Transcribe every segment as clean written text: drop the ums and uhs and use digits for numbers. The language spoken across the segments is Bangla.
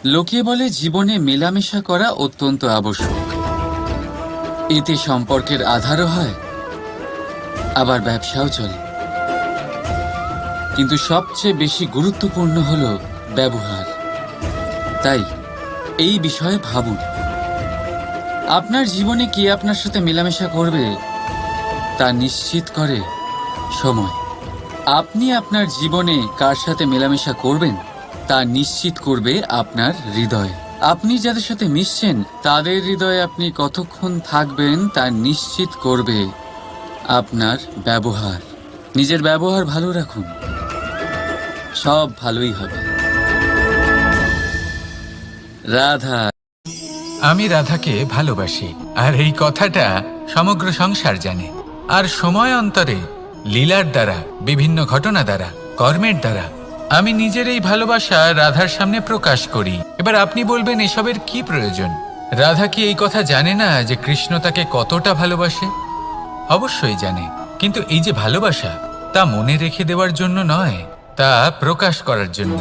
লোকে বলে জীবনে মেলামেশা করা অত্যন্ত আবশ্যক। এতে সম্পর্কের আধারও হয়, আবার ব্যবসাও চলে। কিন্তু সবচেয়ে বেশি গুরুত্বপূর্ণ হলো ব্যবহার। তাই এই বিষয়ে ভাবুন, আপনার জীবনে কে আপনার সাথে মেলামেশা করবে তা নিশ্চিত করে সময়। আপনি আপনার জীবনে কার সাথে মেলামেশা করবেন তা নিশ্চিত করবে আপনার হৃদয়। আপনি যাদের সাথে মিশছেন তাদের হৃদয়ে আপনি কতক্ষণ থাকবেন তা নিশ্চিত করবে আপনার ব্যবহার। নিজের ব্যবহার ভালো রাখুন, সব ভালোই হবে। রাধা। আমি রাধাকে ভালোবাসি, আর এই কথাটা সমগ্র সংসার জানে। আর সময় অন্তরে লীলার দ্বারা, বিভিন্ন ঘটনা দ্বারা, কর্মের দ্বারা আমি নিজের এই ভালোবাসা রাধার সামনে প্রকাশ করি। এবার আপনি বলবেন এসবের কি প্রয়োজন? রাধা কি এই কথা জানে না যে কৃষ্ণ তাকে কতটা ভালোবাসে? অবশ্যই জানে, কিন্তু এই যে ভালোবাসা তা মনে রেখে দেওয়ার জন্য নয়, তা প্রকাশ করার জন্য।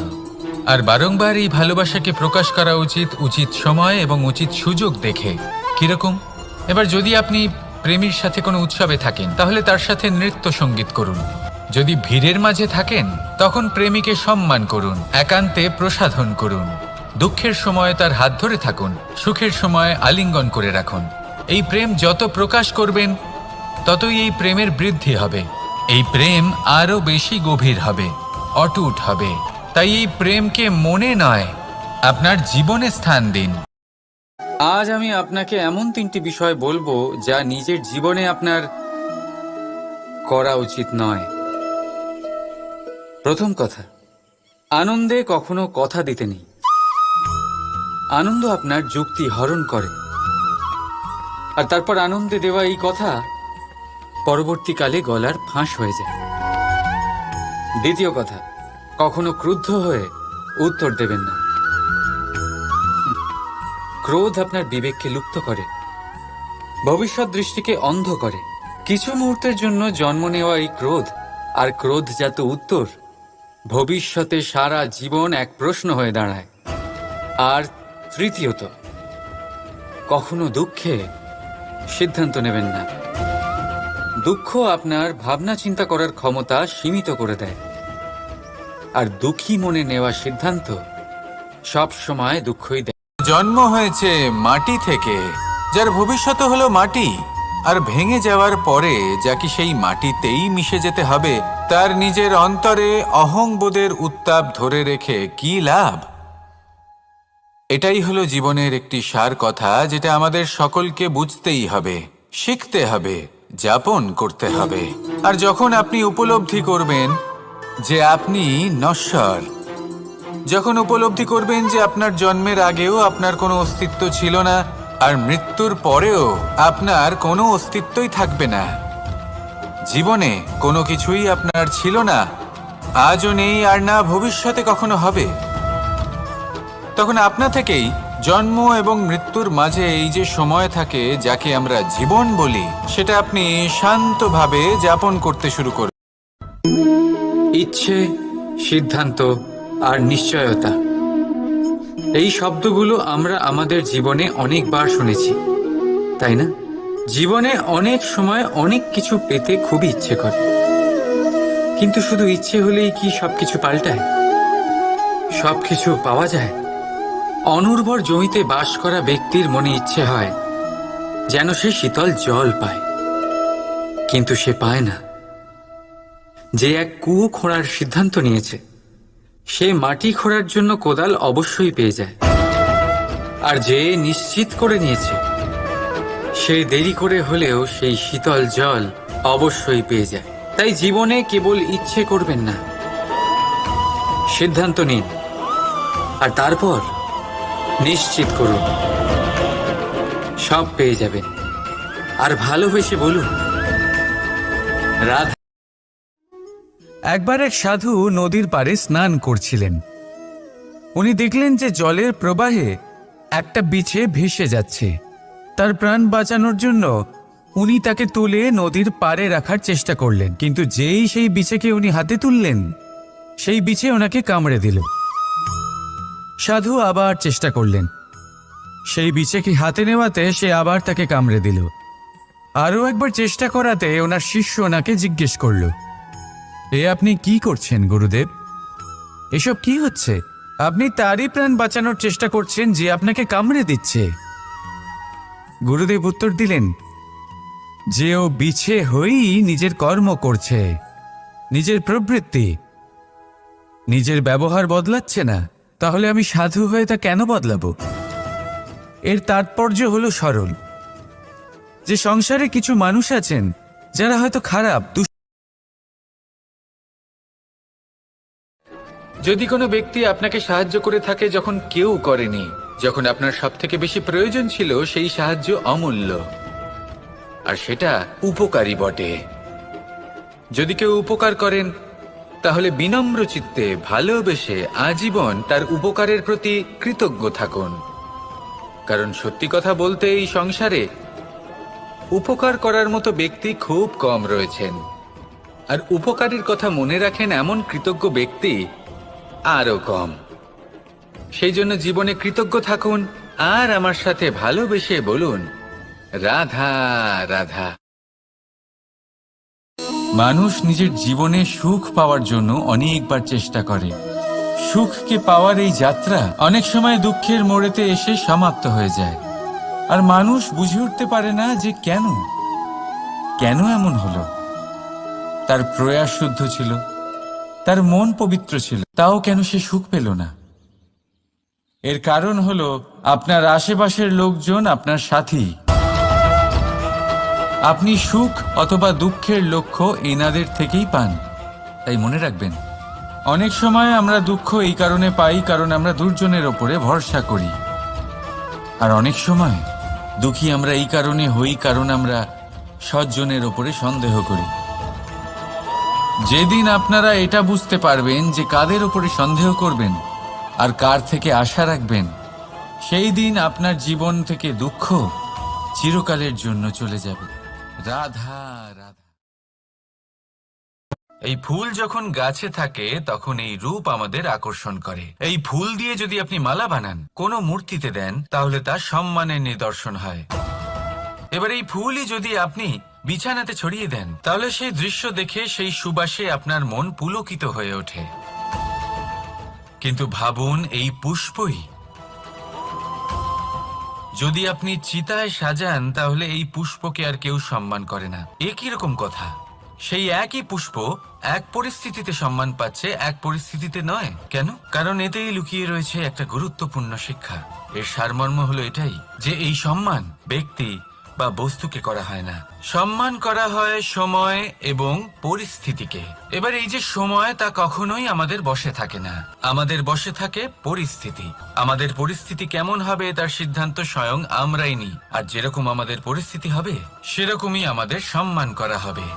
আর বারংবার এই ভালোবাসাকে প্রকাশ করা উচিত, উচিত সময় এবং উচিত সুযোগ দেখে। কিরকম? এবার যদি আপনি প্রেমীর সাথে কোনো উৎসবে থাকেন তাহলে তার সাথে নৃত্য সঙ্গীত করুন। যদি ভিড়ের মাঝে থাকেন তখন প্রেমিকে সম্মান করুন, একান্তে প্রসাধন করুন। দুঃখের সময় তার হাত ধরে থাকুন, সুখের সময় আলিঙ্গন করে রাখুন। এই প্রেম যত প্রকাশ করবেন ততই এই প্রেমের বৃদ্ধি হবে। এই প্রেম আরো বেশি গভীর হবে, অটুট হবে। তাই এই প্রেমকে মনে নয়, আপনার জীবনে স্থান দিন। আজ আমি আপনাকে এমন 3টি বিষয় বলবো যা নিজের জীবনে আপনার করা উচিত নয়। প্রথম কথা, আনন্দে কখনো কথা দিতে নেই। আনন্দ আপনার যুক্তি হরণ করে, আর তারপর আনন্দে দেওয়া এই কথা পরবর্তীকালে গলার ফাঁস হয়ে যায়। দ্বিতীয় কথা, কখনো ক্রুদ্ধ হয়ে উত্তর দেবেন না। ক্রোধ আপনার বিবেককে লুপ্ত করে, ভবিষ্যৎ দৃষ্টিকে অন্ধ করে। কিছু মুহূর্তের জন্য জন্ম নেওয়া এই ক্রোধ আর ক্রোধজাত উত্তর ভবিষ্যতে সারা জীবন এক প্রশ্ন হয়ে দাঁড়ায়। আর তৃতীয়ত, কখনো দুঃখে সিদ্ধান্ত নেবেন না। দুঃখ আপনার ভাবনা চিন্তা করার ক্ষমতা সীমিত করে দেয়, আর দুঃখী মনে নেওয়া সিদ্ধান্ত সব সময় দুঃখই দেয়। জন্ম হয়েছে মাটি থেকে, যার ভবিষ্যৎ হলো মাটি। আর ভেঙে যাওয়ার পরে যা কি সেই মাটিতেই মিশে যেতে হবে, তার নিজের অন্তরে অহংবোধের উত্তাপ ধরে রেখে কি লাভ? এটাই হলো জীবনের একটি সার কথা, যেটা আমাদের সকলকে বুঝতেই হবে, শিখতে হবে, যাপন করতে হবে। আর যখন আপনি উপলব্ধি করবেন যে আপনি নশ্বর, যখন উপলব্ধি করবেন যে আপনার জন্মের আগেও আপনার কোনো অস্তিত্ব ছিল না, আর মৃত্যুর পরেও আপনার কোনো অস্তিত্বই থাকবে না, জীবনে কোনো কিছুই আপনার ছিল না, আজও নেই, আর না ভবিষ্যতে কখনো হবে, তখন আপনা থেকেই জন্ম এবং মৃত্যুর মাঝে এই যে সময় থাকে যাকে আমরা জীবন বলি, সেটা আপনি শান্তভাবে যাপন করতে শুরু করবেন। ইচ্ছে, সিদ্ধান্ত আর নিশ্চয়তা, এই শব্দগুলো আমরা আমাদের জীবনে অনেকবার শুনেছি, তাই না? জীবনে অনেক সময় অনেক কিছু পেতে খুবই ইচ্ছে করে, কিন্তু শুধু ইচ্ছে হলেই কি সবকিছু পাল্টায়? সবকিছু পাওয়া যায়? অনুর্বর জমিতে বাস করা ব্যক্তির মনে ইচ্ছে হয় যেন সে শীতল জল পায়, কিন্তু সে পায় না। যে এক কুয়ো খোঁড়ার সিদ্ধান্ত নিয়েছে সে মাটি খোঁড়ার জন্য কোদাল অবশ্যই পেয়ে যায়, আর যে নিশ্চিত করে নিয়েছে সে দেরি করে হলেও সেই শীতল জল অবশ্যই পেয়ে যায়। তাই জীবনে কেবল ইচ্ছে করবেন না, সিদ্ধান্ত নিন, আর তারপর নিশ্চিত করুন, সব পেয়ে যাবেন। আর ভালোবেসে বলুন, রাধা। একবার এক সাধু নদীর পাড়ে স্নান করছিলেন। উনি দেখলেন যে জলের প্রবাহে একটা বিছে ভেসে যাচ্ছে। তার প্রাণ বাঁচানোর জন্য উনি তাকে তুলে নদীর পাড়ে রাখার চেষ্টা করলেন, কিন্তু যেই সেই বিছেকে উনি হাতে তুললেন সেই বিছে ওনাকে কামড়ে দিল। সাধু আবার চেষ্টা করলেন। সেই বিছেকে হাতে নেওয়াতে সে আবার তাকে কামড়ে দিল। আরও একবার চেষ্টা করাতে ওনার শিষ্য ওনাকে জিজ্ঞেস করল, এ আপনি কি করছেন গুরুদেব? এসব কি হচ্ছে? আপনি তারই প্রাণ বাঁচানোর চেষ্টা করছেন যে আপনাকে কামড়ে দিচ্ছে। গুরুদেব উত্তর দিলেন যে ও বিছে হয়েই নিজের কর্ম করছে, নিজের প্রবৃত্তি, নিজের ব্যবহার বদলাচ্ছে না। তাহলে আমি সাধু হয়ে তা কেন বদলাবো? এর তাৎপর্য হলো সরল, যে সংসারে কিছু মানুষ আছেন যারা হয়তো খারাপ। যদি কোনো ব্যক্তি আপনাকে সাহায্য করে থাকে যখন কেউ করেনি, যখন আপনার সবথেকে বেশি প্রয়োজন ছিল, সেই সাহায্য অমূল্য আর সেটা উপকারী বটে। যদি কেউ উপকার করেন তাহলে বিনম্র চিত্তে ভালোবেসে আজীবন তার উপকারের প্রতি কৃতজ্ঞ থাকুন। কারণ সত্যি কথা বলতে এই সংসারে উপকার করার মতো ব্যক্তি খুব কম রয়েছেন, আর উপকারের কথা মনে রাখেন এমন কৃতজ্ঞ ব্যক্তি আরো কম। সেই জন্য জীবনে কৃতজ্ঞ থাকুন আর আমার সাথে ভালোবেসে বলুন, রাধা রাধা। মানুষ নিজের জীবনে সুখ পাওয়ার জন্য অনেকবার চেষ্টা করে। সুখকে পাওয়ার এই যাত্রা অনেক সময় দুঃখের মোড়েতে এসে সমাপ্ত হয়ে যায়, আর মানুষ বুঝে উঠতে পারে না যে কেন এমন হলো। তার প্রয়াস শুদ্ধ ছিল, তার মন পবিত্র ছিল, তাও কেন সে সুখ পেল না? এর কারণ হলো আপনার আশেপাশের লোকজন আপনার সাথী। আপনি সুখ অথবা দুঃখের লক্ষ্য এনাদের থেকেই পান। তাই মনে রাখবেন, অনেক সময় আমরা দুঃখ এই কারণে পাই কারণ আমরা দুর্জনের ওপরে ভরসা করি, আর অনেক সময় দুঃখী আমরা এই কারণে হই কারণ আমরা সজ্জনের ওপরে সন্দেহ করি। যেদিন আপনারা এটা বুঝতে পারবেন যে কাদের ওপরে সন্দেহ করবেন আর কার থেকে আশা রাখবেন, সেই দিন আপনার জীবন থেকে দুঃখ চিরকালের জন্য চলে যাবে। রাধা রাধা। এই ফুল যখন গাছে থাকে তখন এই রূপ আমাদের আকর্ষণ করে। এই ফুল দিয়ে যদি আপনি মালা বানান, কোনো মূর্তিতে দেন, তাহলে তা সম্মানের নিদর্শন হয়। এবার এই ফুলই যদি আপনি বিছানাতে ছড়িয়ে দেন, তাহলে সেই দৃশ্য দেখে সেই সুবাসে আপনার মন পুলকিত হয়ে ওঠে। কিন্তু ভাবুন, এই পুষ্পই যদি আপনি চিতায় সাজান, তাহলে এই পুষ্পকে আর কেউ সম্মান করে না। এ কিরকম কথা? সেই একই পুষ্প এক পরিস্থিতিতে সম্মান পাচ্ছে, এক পরিস্থিতিতে নয়। কেন? কারণ এতেই লুকিয়ে রয়েছে একটা গুরুত্বপূর্ণ শিক্ষা। এর সারমর্ম হলো এটাই যে এই সম্মান ব্যক্তি বা বস্তুকে করা হয় না, সম্মান করা হয় সময় এবং পরিস্থিতিকে। এবার এই যে সময়, তা কখনোই আমাদের বশে থাকে না, আমাদের বশে থাকে পরিস্থিতি। আমাদের পরিস্থিতি কেমন হবে তার সিদ্ধান্ত স্বয়ং আমরাই নিই, আর যেরকম আমাদের পরিস্থিতি হবে সেরকমই আমাদের সম্মান করা হবে।